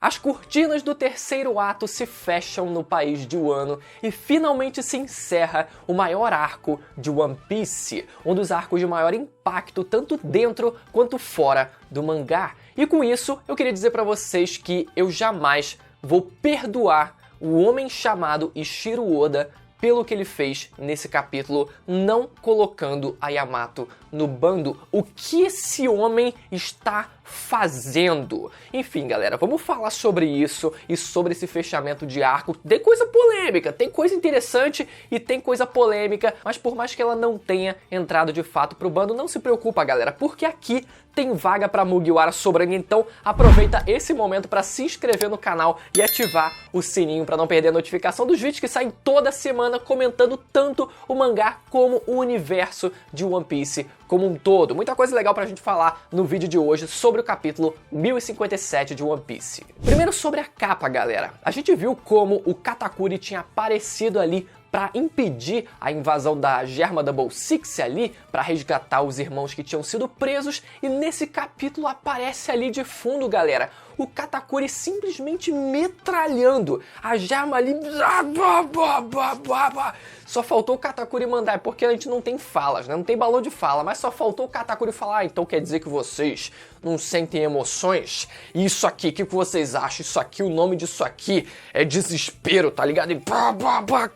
As cortinas do terceiro ato se fecham no país de Wano e finalmente se encerra o maior arco de One Piece, um dos arcos de maior impacto tanto dentro quanto fora do mangá. E com isso, eu queria dizer pra vocês que eu jamais vou perdoar o homem chamado Eiichiro Oda pelo que ele fez nesse capítulo, não colocando a Yamato no bando. O que esse homem está fazendo? Enfim, galera, vamos falar sobre isso e sobre esse fechamento de arco. Tem coisa polêmica, tem coisa interessante e tem coisa polêmica, mas por mais que ela não tenha entrado de fato pro bando, não se preocupa, galera, porque aqui tem vaga pra Mugiwara sobrando, então aproveita esse momento para se inscrever no canal e ativar o sininho para não perder a notificação dos vídeos que saem toda semana comentando tanto o mangá como o universo de One Piece como um todo. Muita coisa legal pra gente falar no vídeo de hoje sobre o capítulo 1057 de One Piece. Primeiro sobre a capa, galera. A gente viu como o Katakuri tinha aparecido ali para impedir a invasão da Germa Double Six ali, para resgatar os irmãos que tinham sido presos, e nesse capítulo aparece ali de fundo, galera, o Katakuri simplesmente metralhando a Germa ali. Só faltou o Katakuri mandar, porque a gente não tem falas, né? Não tem balão de fala, mas só faltou o Katakuri falar, então quer dizer que vocês não sentem emoções? Isso aqui, o que vocês acham? Isso aqui, o nome disso aqui é desespero, tá ligado? E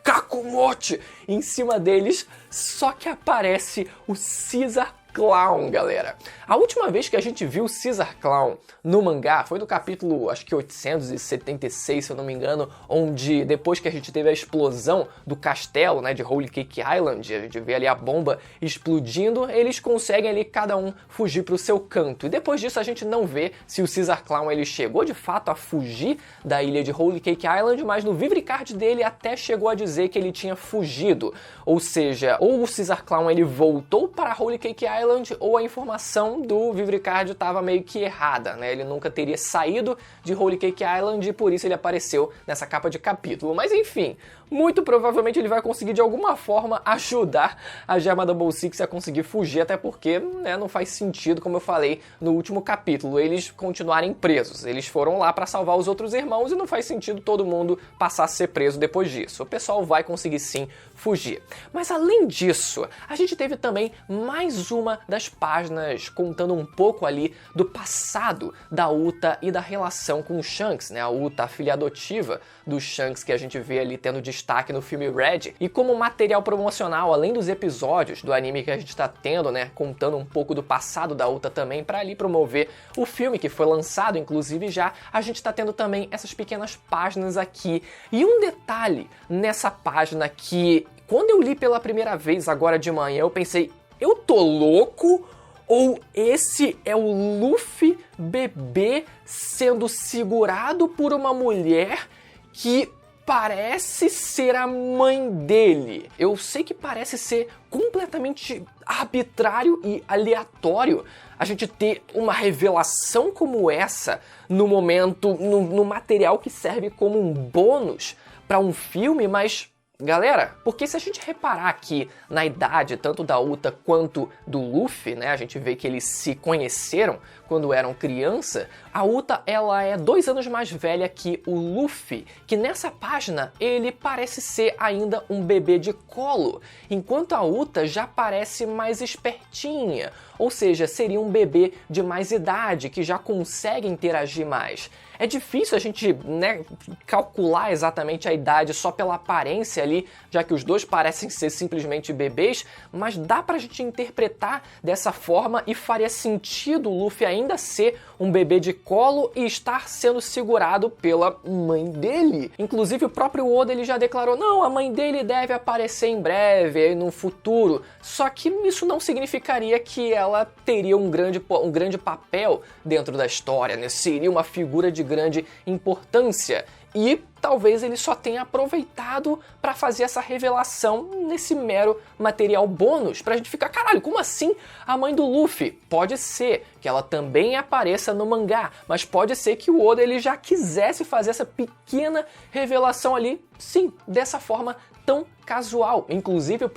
Kakumochi em cima deles, só que aparece o Caesar Clown, galera. A última vez que a gente viu o Caesar Clown no mangá foi no capítulo, acho que 876, se eu não me engano, onde depois que a gente teve a explosão do castelo, né, de Holy Cake Island, a gente vê ali a bomba explodindo, eles conseguem ali cada um fugir pro seu canto. E depois disso a gente não vê se o Caesar Clown ele chegou de fato a fugir da ilha de Holy Cake Island, mas no Vivre Card dele até chegou a dizer que ele tinha fugido. Ou seja, ou o Caesar Clown ele voltou para Holy Cake Island, ou a informação do Vivre Card estava meio que errada, né? Ele nunca teria saído de Holy Cake Island e por isso ele apareceu nessa capa de capítulo. Mas enfim, muito provavelmente ele vai conseguir de alguma forma ajudar a Germa Double Six a conseguir fugir, até porque, né, não faz sentido, como eu falei no último capítulo, eles continuarem presos. Eles foram lá para salvar os outros irmãos e não faz sentido todo mundo passar a ser preso depois disso. O pessoal vai conseguir sim fugir. Mas além disso, a gente teve também mais uma das páginas contando um pouco ali do passado da Uta e da relação com o Shanks, né? A Uta, a filha adotiva do Shanks, que a gente vê ali tendo destaque no filme Red. E como material promocional, além dos episódios do anime que a gente tá tendo, né, contando um pouco do passado da Uta também, para ali promover o filme que foi lançado, inclusive já, a gente tá tendo também essas pequenas páginas aqui. E um detalhe nessa página que, quando eu li pela primeira vez agora de manhã, eu pensei, eu tô louco? Ou esse é o Luffy bebê sendo segurado por uma mulher que parece ser a mãe dele? Eu sei que parece ser completamente arbitrário e aleatório a gente ter uma revelação como essa no momento, no material que serve como um bônus para um filme, mas galera, porque se a gente reparar aqui na idade tanto da Uta quanto do Luffy, né, a gente vê que eles se conheceram quando eram criança, a Uta ela é 2 anos mais velha que o Luffy, que nessa página ele parece ser ainda um bebê de colo, enquanto a Uta já parece mais espertinha, ou seja, seria um bebê de mais idade, que já consegue interagir mais. É difícil a gente, né, calcular exatamente a idade só pela aparência ali, já que os dois parecem ser simplesmente bebês, mas dá pra gente interpretar dessa forma e faria sentido o Luffy ainda ser um bebê de colo e estar sendo segurado pela mãe dele. Inclusive o próprio Oda ele já declarou, não, a mãe dele deve aparecer em breve, no futuro, só que isso não significaria que ela teria um grande papel dentro da história, né? Seria uma figura de grande importância. E talvez ele só tenha aproveitado para fazer essa revelação nesse mero material bônus, pra gente ficar, caralho, como assim a mãe do Luffy? Pode ser que ela também apareça no mangá, mas pode ser que o Oda ele já quisesse fazer essa pequena revelação ali, sim, dessa forma tão casual. Inclusive o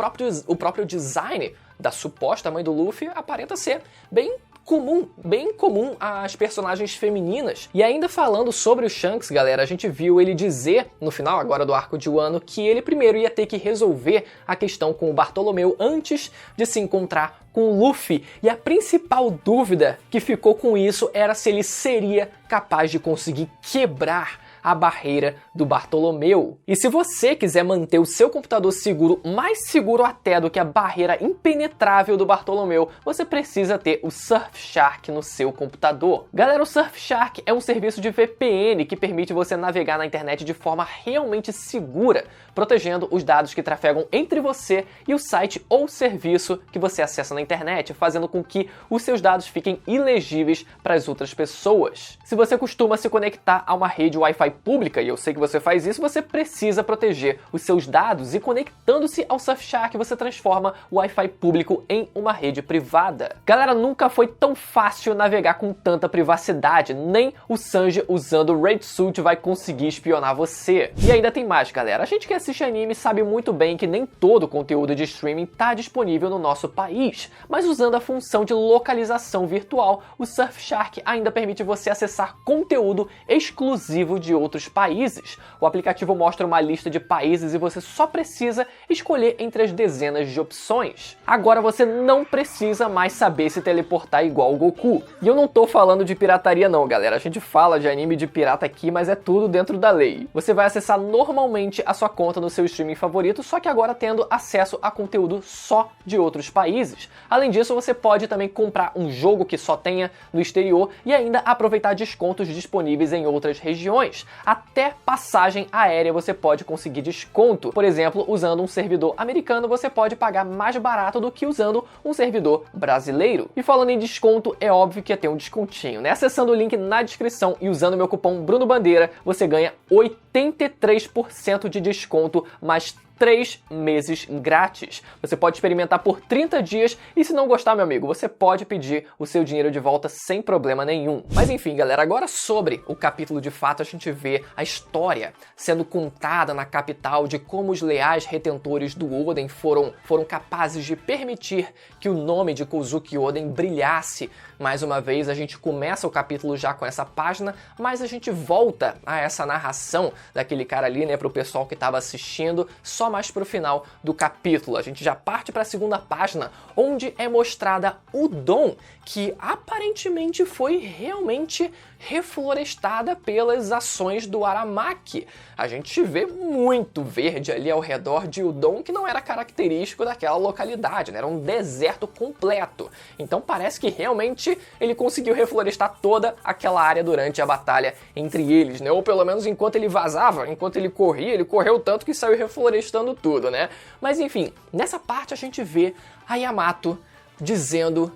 próprio design da suposta mãe do Luffy aparenta ser bem comum, bem comum às personagens femininas. E ainda falando sobre o Shanks, galera, a gente viu ele dizer, no final agora do arco de Wano, que ele primeiro ia ter que resolver a questão com o Bartolomeu antes de se encontrar com o Luffy. E a principal dúvida que ficou com isso era se ele seria capaz de conseguir quebrar a barreira do Bartolomeu. E se você quiser manter o seu computador seguro, mais seguro até do que a barreira impenetrável do Bartolomeu, você precisa ter o Surfshark no seu computador. Galera, o Surfshark é um serviço de VPN que permite você navegar na internet de forma realmente segura, protegendo os dados que trafegam entre você e o site ou serviço que você acessa na internet, fazendo com que os seus dados fiquem ilegíveis para as outras pessoas. Se você costuma se conectar a uma rede Wi-Fi pública, e eu sei que você faz isso, você precisa proteger os seus dados, e conectando-se ao Surfshark você transforma o Wi-Fi público em uma rede privada. Galera, nunca foi tão fácil navegar com tanta privacidade, nem o Sanji usando o Red Suit vai conseguir espionar você. E ainda tem mais, galera, a gente que assiste anime sabe muito bem que nem todo o conteúdo de streaming está disponível no nosso país, mas usando a função de localização virtual, o Surfshark ainda permite você acessar conteúdo exclusivo de outros países. O aplicativo mostra uma lista de países e você só precisa escolher entre as dezenas de opções. Agora você não precisa mais saber se teleportar igual o Goku. E eu não tô falando de pirataria não, galera. A gente fala de anime de pirata aqui, mas é tudo dentro da lei. Você vai acessar normalmente a sua conta no seu streaming favorito, só que agora tendo acesso a conteúdo só de outros países. Além disso, você pode também comprar um jogo que só tenha no exterior e ainda aproveitar descontos disponíveis em outras regiões. Até passagem aérea você pode conseguir desconto. Por exemplo, usando um servidor americano, você pode pagar mais barato do que usando um servidor brasileiro. E falando em desconto, é óbvio que ia ter um descontinho, né? Acessando o link na descrição e usando meu cupom Bruno Bandeira, você ganha 83% de desconto, mais 3 meses grátis. Você pode experimentar por 30 dias e se não gostar, meu amigo, você pode pedir o seu dinheiro de volta sem problema nenhum. Mas enfim, galera, agora sobre o capítulo de fato, a gente vê a história sendo contada na capital de como os leais retentores do Oden foram capazes de permitir que o nome de Kozuki Oden brilhasse. Mais uma vez, a gente começa o capítulo já com essa página, mas a gente volta a essa narração daquele cara ali, né, pro pessoal que estava assistindo, só mais pro final do capítulo. A gente já parte para a segunda página, onde é mostrada Udon, que aparentemente foi realmente reflorestada pelas ações do Aramaki. A gente vê muito verde ali ao redor de Udon, que não era característico daquela localidade, né? Era um deserto completo. Então parece que realmente ele conseguiu reflorestar toda aquela área durante a batalha entre eles, né? Ou pelo menos enquanto ele vazava, enquanto ele corria, ele correu tanto que saiu reflorestando tudo, né? Mas enfim, nessa parte a gente vê a Yamato dizendo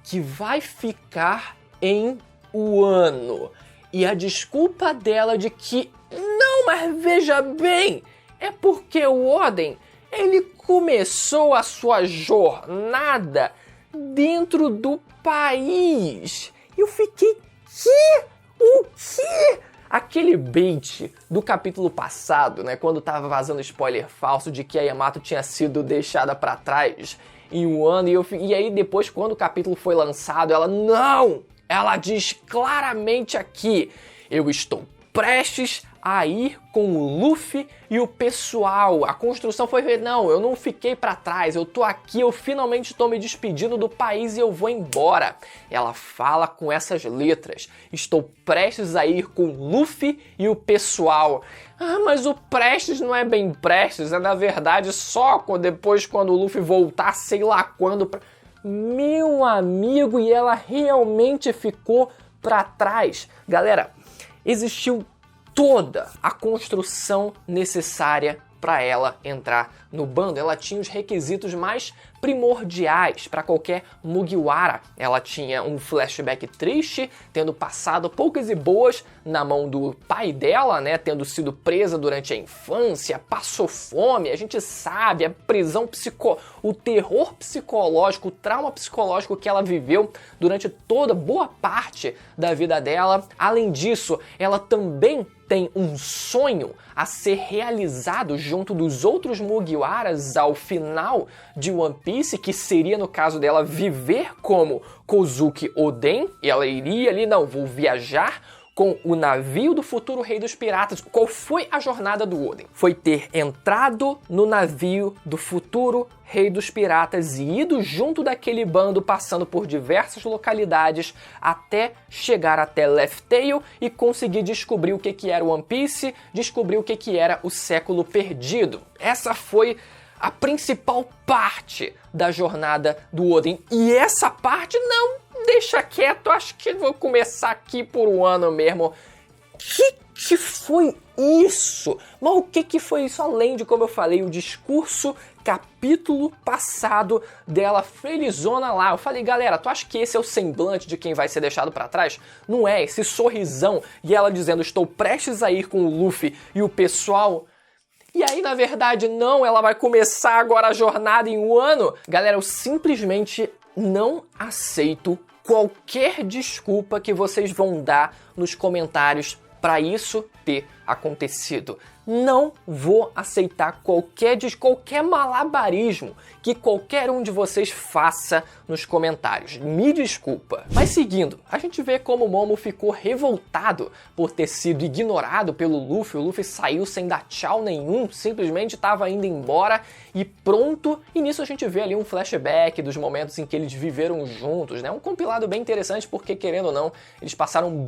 que vai ficar em Wano. E a desculpa dela de que não, mas veja bem, é porque o Oden, ele começou a sua jornada dentro do país. Eu fiquei, que? O quê? Aquele bait do capítulo passado, né, quando tava vazando spoiler falso de que a Yamato tinha sido deixada pra trás em Wano, e aí depois quando o capítulo foi lançado, ela diz claramente aqui, eu estou prestes a ir com o Luffy e o pessoal. A construção foi feita, não, eu não fiquei pra trás, eu tô aqui, eu finalmente tô me despedindo do país e eu vou embora. Ela fala com essas letras, estou prestes a ir com o Luffy e o pessoal. Ah, mas o prestes não é bem prestes, é na verdade só depois quando o Luffy voltar, sei lá quando. Meu amigo, e ela realmente ficou pra trás. Galera, existiu toda a construção necessária para ela entrar no bando. Ela tinha os requisitos mais primordiais para qualquer Mugiwara. Ela tinha um flashback triste, tendo passado poucas e boas na mão do pai dela, né, tendo sido presa durante a infância, passou fome, a gente sabe, a prisão o terror psicológico, o trauma psicológico que ela viveu durante toda boa parte da vida dela. Além disso, ela também tem um sonho a ser realizado junto dos outros Mugiwaras ao final de One Piece, que seria, no caso dela, viver como Kozuki Oden, e ela iria ali, não, vou viajar com o navio do futuro rei dos piratas. Qual foi a jornada do Oden? Foi ter entrado no navio do futuro rei dos piratas e ido junto daquele bando, passando por diversas localidades até chegar até Laugh Tale e conseguir descobrir o que era o One Piece, descobrir o que era o século perdido. Essa foi a principal parte da jornada do Oden. E essa parte não deixa quieto, acho que vou começar aqui por um ano mesmo. Que foi isso? Mas o que foi isso? Além de, como eu falei, o discurso capítulo passado dela felizona lá. Eu falei, galera, tu acha que esse é o semblante de quem vai ser deixado pra trás? Não é, esse sorrisão e ela dizendo, estou prestes a ir com o Luffy e o pessoal... E aí, na verdade, não, ela vai começar agora a jornada em um ano. Galera, eu simplesmente não aceito qualquer desculpa que vocês vão dar nos comentários para isso ter acontecido. Não vou aceitar qualquer malabarismo que qualquer um de vocês faça nos comentários. Me desculpa. Mas seguindo, a gente vê como o Momo ficou revoltado por ter sido ignorado pelo Luffy. O Luffy saiu sem dar tchau nenhum, simplesmente estava indo embora e pronto. E nisso a gente vê ali um flashback dos momentos em que eles viveram juntos, né? Um compilado bem interessante porque, querendo ou não, eles passaram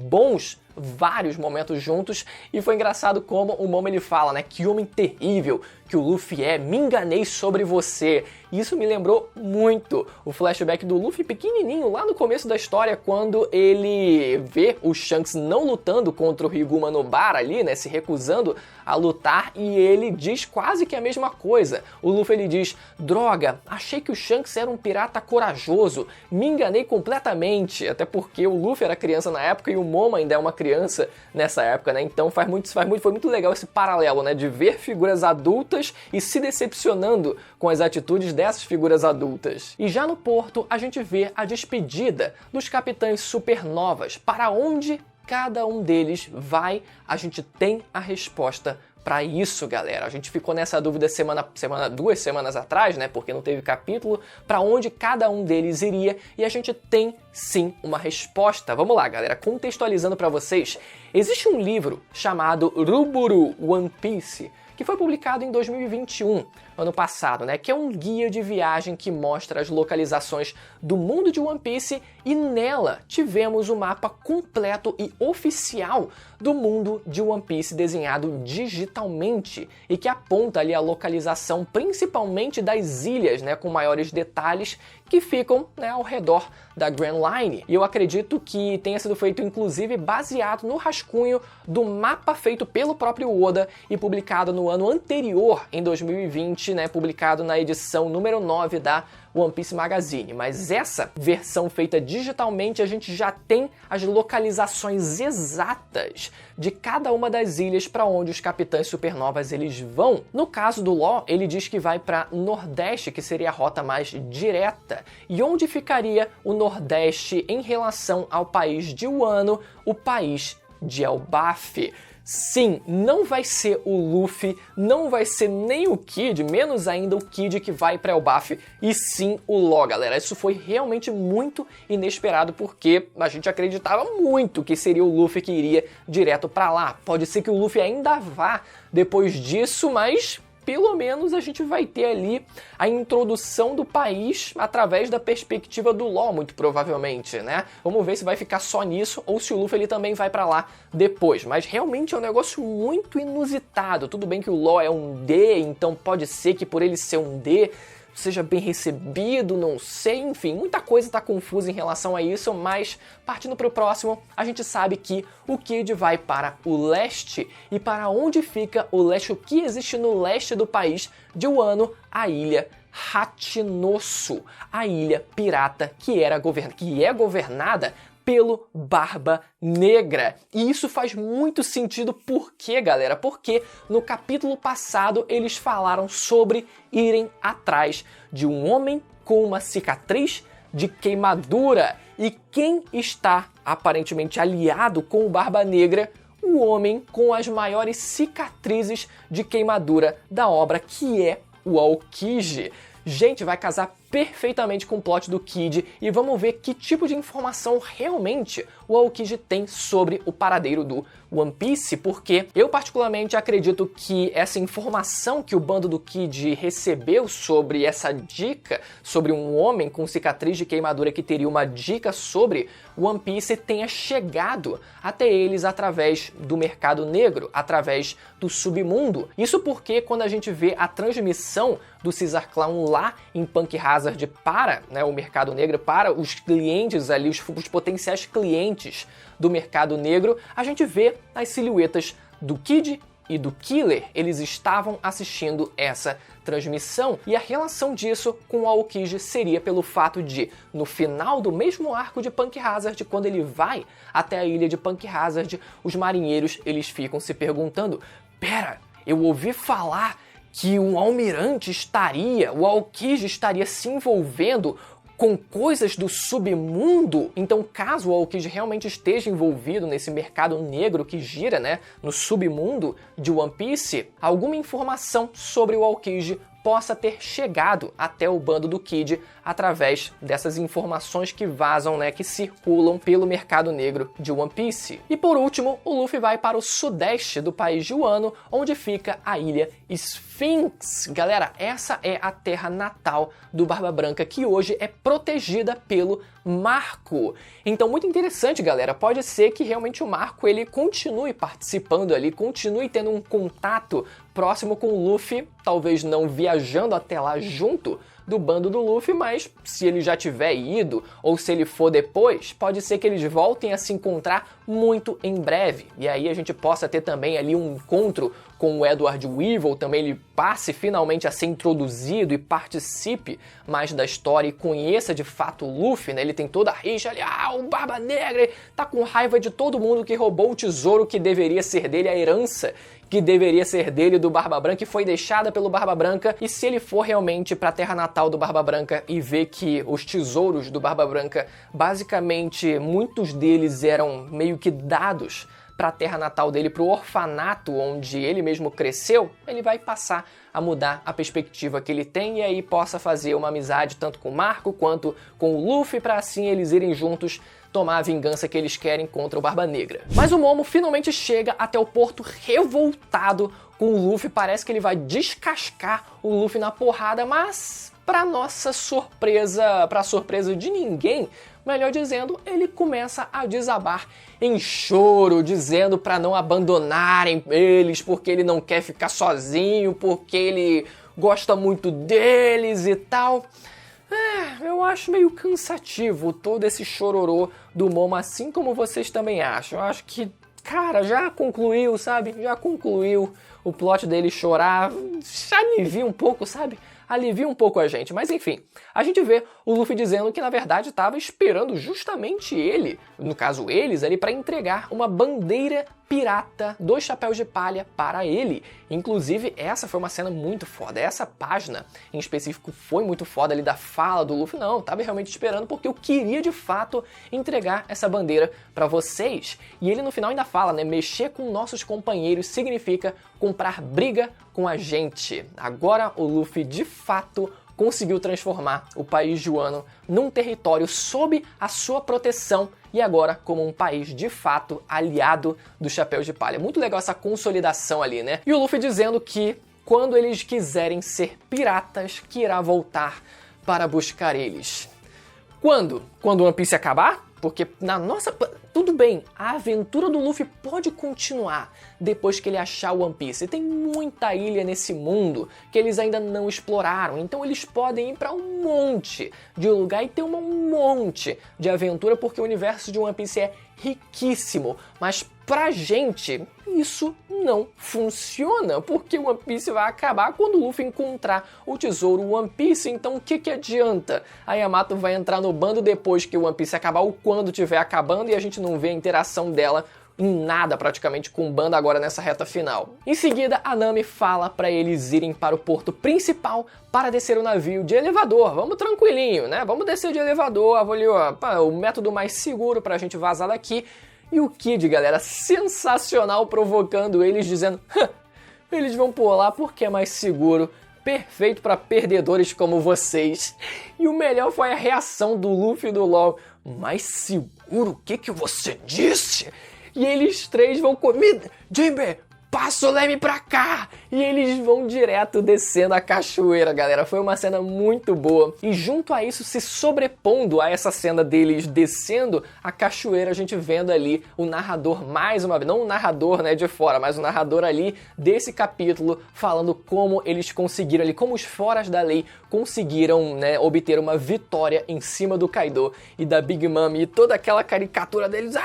vários momentos juntos e foi engraçado como o Momo ele fala, né? Que homem terrível que o Luffy é, me enganei sobre você. Isso me lembrou muito o flashback do Luffy pequenininho lá no começo da história, quando ele vê o Shanks não lutando contra o Ryuguma no bar ali, né, se recusando a lutar, e ele diz quase que a mesma coisa. O Luffy ele diz, droga, achei que o Shanks era um pirata corajoso, me enganei completamente, até porque o Luffy era criança na época e o Momo ainda é uma criança nessa época, né, então foi muito legal esse paralelo, né, de ver figuras adultas e se decepcionando com as atitudes dessas figuras adultas. E já no porto, a gente vê a despedida dos capitães supernovas. Para onde cada um deles vai, a gente tem a resposta para isso, galera. A gente ficou nessa dúvida duas semanas atrás, né, porque não teve capítulo, para onde cada um deles iria, e a gente tem sim uma resposta. Vamos lá, galera, contextualizando para vocês. Existe um livro chamado Ruburu One Piece, que foi publicado em 2021, ano passado, né? Que é um guia de viagem que mostra as localizações do mundo de One Piece, e nela tivemos o mapa completo e oficial do mundo de One Piece desenhado digitalmente e que aponta ali a localização principalmente das ilhas, né? Com maiores detalhes que ficam, né, ao redor da Grand Line. E eu acredito que tenha sido feito inclusive baseado no rascunho do mapa feito pelo próprio Oda e publicado no ano anterior, em 2020, né, publicado na edição número 9 da One Piece Magazine. Mas essa versão feita digitalmente, a gente já tem as localizações exatas de cada uma das ilhas para onde os capitães supernovas eles vão. No caso do Law, ele diz que vai para Nordeste, que seria a rota mais direta. E onde ficaria o Nordeste em relação ao país de Wano, o país de Elbaf? Sim, não vai ser o Luffy, não vai ser nem o Kid, menos ainda o Kid que vai para Elbaf, e sim o Law, galera. Isso foi realmente muito inesperado, porque a gente acreditava muito que seria o Luffy que iria direto para lá. Pode ser que o Luffy ainda vá depois disso, mas pelo menos a gente vai ter ali a introdução do país através da perspectiva do Law, muito provavelmente, né? Vamos ver se vai ficar só nisso ou se o Luffy ele também vai pra lá depois. Mas realmente é um negócio muito inusitado. Tudo bem que o Law é um D, então pode ser que por ele ser um D seja bem recebido, não sei, enfim, muita coisa tá confusa em relação a isso, mas partindo pro próximo, a gente sabe que o Kid vai para o leste, e para onde fica o leste, o que existe no leste do país de Wano? A ilha Hachinosu, a ilha pirata que é governada pelo Barba Negra. E isso faz muito sentido. Por quê, galera? Porque no capítulo passado eles falaram sobre irem atrás de um homem com uma cicatriz de queimadura. E quem está aparentemente aliado com o Barba Negra? O homem com as maiores cicatrizes de queimadura da obra, que é o Aokiji. Gente, vai casar perfeitamente com o plot do Kid e vamos ver que tipo de informação realmente o Aokiji tem sobre o paradeiro do One Piece, porque eu particularmente acredito que essa informação que o bando do Kid recebeu sobre essa dica, sobre um homem com cicatriz de queimadura que teria uma dica sobre One Piece, tenha chegado até eles através do mercado negro, através do submundo. Isso porque quando a gente vê a transmissão do Caesar Clown lá em Punk Hazard para, né, o mercado negro, para os clientes ali, os potenciais clientes do mercado negro, a gente vê as silhuetas do Kid e do Killer. Eles estavam assistindo essa transmissão e a relação disso com o Aokiji seria pelo fato de, no final do mesmo arco de Punk Hazard, quando ele vai até a ilha de Punk Hazard, os marinheiros eles ficam se perguntando: pera, eu ouvi falar que o o Aokiji estaria se envolvendo com coisas do submundo. Então, caso o Aokiji realmente esteja envolvido nesse mercado negro que gira, né, no submundo de One Piece, alguma informação sobre o Aokiji possa ter chegado até o bando do Kid através dessas informações que vazam, né, que circulam pelo mercado negro de One Piece. E por último, o Luffy vai para o sudeste do país de Wano, onde fica a ilha Sphinx. Galera, essa é a terra natal do Barba Branca, que hoje é protegida pelo Marco. Então, muito interessante, galera. Pode ser que realmente o Marco ele continue participando ali, continue tendo um contato próximo com o Luffy, talvez não viajando até lá junto do bando do Luffy, mas se ele já tiver ido ou se ele for depois, pode ser que eles voltem a se encontrar muito em breve. E aí a gente possa ter também ali um encontro com o Edward Weevil, também ele passe finalmente a ser introduzido e participe mais da história e conheça de fato o Luffy, né? Ele tem toda a rixa ali, o Barba Negra tá com raiva de todo mundo que roubou o tesouro que deveria ser dele, a herança que deveria ser dele, do Barba Branca, e foi deixada pelo Barba Branca. E se ele for realmente para a terra natal do Barba Branca e ver que os tesouros do Barba Branca, basicamente, muitos deles eram meio que dados para a terra natal dele, para o orfanato onde ele mesmo cresceu, ele vai passar a mudar a perspectiva que ele tem e aí possa fazer uma amizade tanto com o Marco quanto com o Luffy, para assim eles irem juntos tomar a vingança que eles querem contra o Barba Negra. Mas o Momo finalmente chega até o porto revoltado com o Luffy, parece que ele vai descascar o Luffy na porrada, mas para nossa surpresa, para surpresa de ninguém, melhor dizendo, ele começa a desabar em choro, dizendo para não abandonarem eles, porque ele não quer ficar sozinho, porque ele gosta muito deles e tal. Eu acho meio cansativo todo esse chororô do Momo, assim como vocês também acham. Eu acho que, cara, já concluiu, sabe? Já concluiu o plot dele chorar, já alivia um pouco, sabe? Alivia um pouco a gente, mas enfim, a gente vê o Luffy dizendo que na verdade estava esperando justamente ele, no caso eles, ali para entregar uma bandeira pirata dos Chapéus de Palha para ele. Inclusive, essa foi uma cena muito foda, essa página em específico foi muito foda ali da fala do Luffy. Não, tava realmente esperando porque eu queria de fato entregar essa bandeira para vocês. E ele no final ainda fala, né, mexer com nossos companheiros significa comprar briga com a gente. Agora o Luffy de fato conseguiu transformar o país de Wano num território sob a sua proteção e agora como um país de fato aliado dos Chapéus de Palha. Muito legal essa consolidação ali, né? E o Luffy dizendo que quando eles quiserem ser piratas, que irá voltar para buscar eles. Quando? Quando o One Piece acabar? Porque na nossa... Tudo bem, a aventura do Luffy pode continuar depois que ele achar o One Piece. Tem muita ilha nesse mundo que eles ainda não exploraram, então eles podem ir para um monte de lugar e ter um monte de aventura, porque o universo de One Piece é riquíssimo. Mas pra gente, isso não funciona, porque o One Piece vai acabar quando o Luffy encontrar o tesouro One Piece. Então o que adianta? A Yamato vai entrar no bando depois que o One Piece acabar ou quando estiver acabando e a gente não vê a interação dela em nada praticamente com o bando agora nessa reta final. Em seguida, a Nami fala para eles irem para o porto principal para descer o navio de elevador. Vamos tranquilinho, né? Vamos descer de elevador, o método mais seguro para a gente vazar daqui. E o Kid, galera, sensacional, provocando eles, dizendo eles vão pular porque é mais seguro perfeito para perdedores como vocês. E o melhor foi a reação do Luffy e do LOL. Mais seguro, o que você disse? E eles três vão comer. Jinbe, passa o leme pra cá! E eles vão direto descendo a cachoeira, galera. Foi uma cena muito boa. E junto a isso, se sobrepondo a essa cena deles descendo a cachoeira, a gente vendo ali o narrador mais uma vez, não o narrador, né, de fora, mas o narrador ali desse capítulo falando como eles conseguiram ali, como os foras da lei conseguiram, né, obter uma vitória em cima do Kaido e da Big Mom e toda aquela caricatura deles,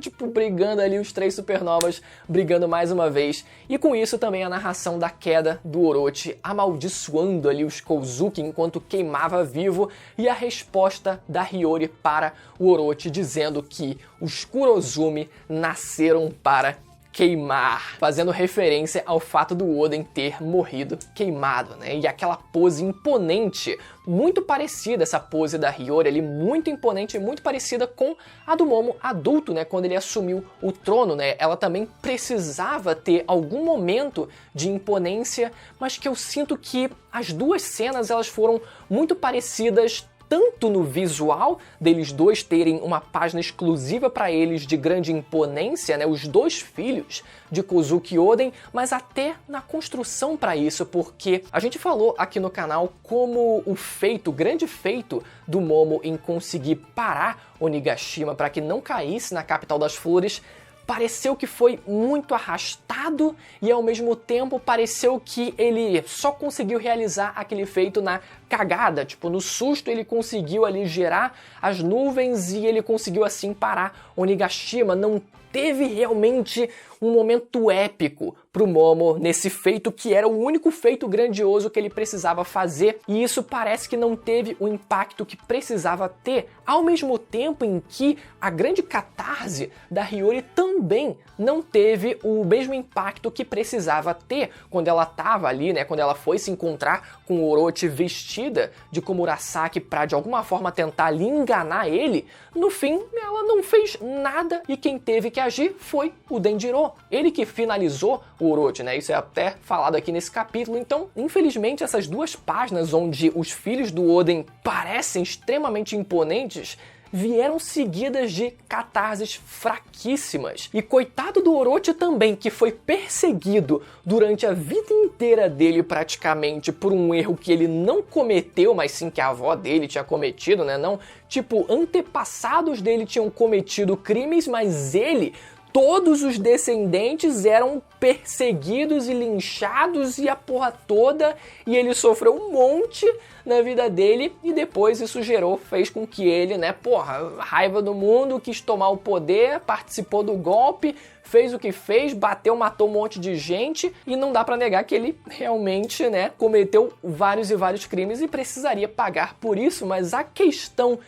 tipo, brigando ali, os três supernovas brigando mais uma vez. E com isso também a narração da queda do Orochi, amaldiçoando ali os Kozuki enquanto queimava vivo, e a resposta da Hiyori para o Orochi dizendo que os Kurozumi nasceram para queimar, fazendo referência ao fato do Oden ter morrido queimado, né? E aquela pose imponente, muito parecida, essa pose da Hiyori ali, muito imponente e muito parecida com a do Momo adulto, né? Quando ele assumiu o trono, né? Ela também precisava ter algum momento de imponência, mas que eu sinto que as duas cenas, elas foram muito parecidas, tanto no visual deles dois terem uma página exclusiva para eles de grande imponência, né, os dois filhos de Kozuki Oden, mas até na construção para isso, porque a gente falou aqui no canal como o grande feito do Momo em conseguir parar Onigashima para que não caísse na capital das flores, pareceu que foi muito arrastado e ao mesmo tempo pareceu que ele só conseguiu realizar aquele feito na cagada, tipo, no susto ele conseguiu ali gerar as nuvens e ele conseguiu assim parar Onigashima. Não teve realmente um momento épico pro Momo nesse feito que era o único feito grandioso que ele precisava fazer, e isso parece que não teve o impacto que precisava ter, ao mesmo tempo em que a grande catarse da Hiyori também não teve o mesmo impacto que precisava ter quando ela tava ali, né, quando ela foi se encontrar com o Orochi vestida de Komurasaki pra de alguma forma tentar ali enganar ele. No fim, ela não fez nada e quem teve que agir foi o Denjiro. Ele que finalizou o Orochi, né? Isso é até falado aqui nesse capítulo. Então, infelizmente, essas duas páginas onde os filhos do Oden parecem extremamente imponentes vieram seguidas de catarses fraquíssimas. E coitado do Orochi também, que foi perseguido durante a vida inteira dele praticamente por um erro que ele não cometeu, mas sim que a avó dele tinha cometido, né? Não, tipo, antepassados dele tinham cometido crimes, mas ele, todos os descendentes eram perseguidos e linchados e a porra toda, e ele sofreu um monte na vida dele, e depois isso fez com que ele, né, porra, raiva do mundo, quis tomar o poder, participou do golpe, fez o que fez, bateu, matou um monte de gente, e não dá pra negar que ele realmente, né, cometeu vários e vários crimes e precisaria pagar por isso, mas a questão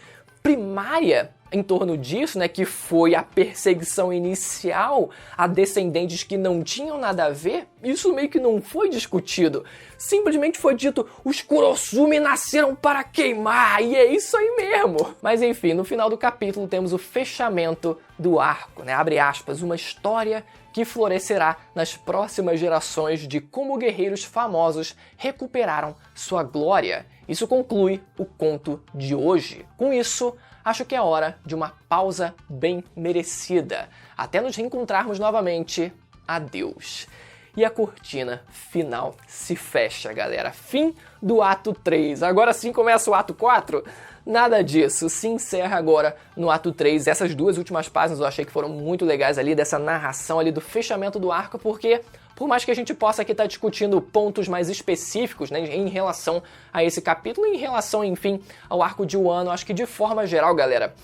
primária em torno disso, né, que foi a perseguição inicial a descendentes que não tinham nada a ver, isso meio que não foi discutido. Simplesmente foi dito, os Kurosumi nasceram para queimar, e é isso aí mesmo. Mas enfim, no final do capítulo temos o fechamento do arco, né, abre aspas, uma história que florescerá nas próximas gerações de como guerreiros famosos recuperaram sua glória. Isso conclui o conto de hoje. Com isso, acho que é hora de uma pausa bem merecida. Até nos reencontrarmos novamente. Adeus. E a cortina final se fecha, galera. Fim do ato 3. Agora sim começa o ato 4? Nada disso. Se encerra agora no ato 3. Essas duas últimas páginas eu achei que foram muito legais ali, dessa narração ali do fechamento do arco, porque por mais que a gente possa aqui estar discutindo pontos mais específicos, né, em relação a esse capítulo, em relação, enfim, ao arco de Wano, acho que de forma geral, galera,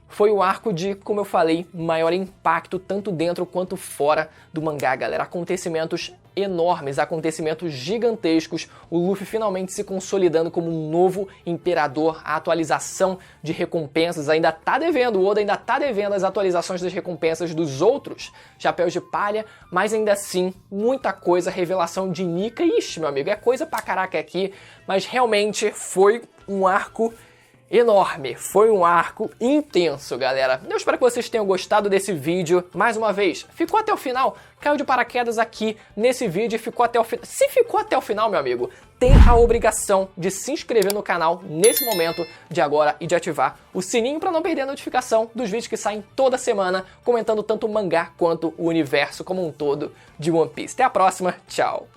foi o arco de, como eu falei, maior impacto tanto dentro quanto fora do mangá, galera. Acontecimentos enormes, acontecimentos gigantescos, o Luffy finalmente se consolidando como um novo imperador, a atualização de recompensas ainda tá devendo, o Oda ainda tá devendo as atualizações das recompensas dos outros Chapéus de Palha, mas ainda assim, muita coisa, revelação de Nika, ixi, meu amigo, é coisa pra caraca aqui, mas realmente foi um arco enorme, foi um arco intenso, galera. Eu espero que vocês tenham gostado desse vídeo. Mais uma vez, ficou até o final, caiu de paraquedas aqui nesse vídeo e ficou até o final. Se ficou até o final, meu amigo, tem a obrigação de se inscrever no canal nesse momento de agora e de ativar o sininho para não perder a notificação dos vídeos que saem toda semana, comentando tanto o mangá quanto o universo como um todo de One Piece. Até a próxima, tchau!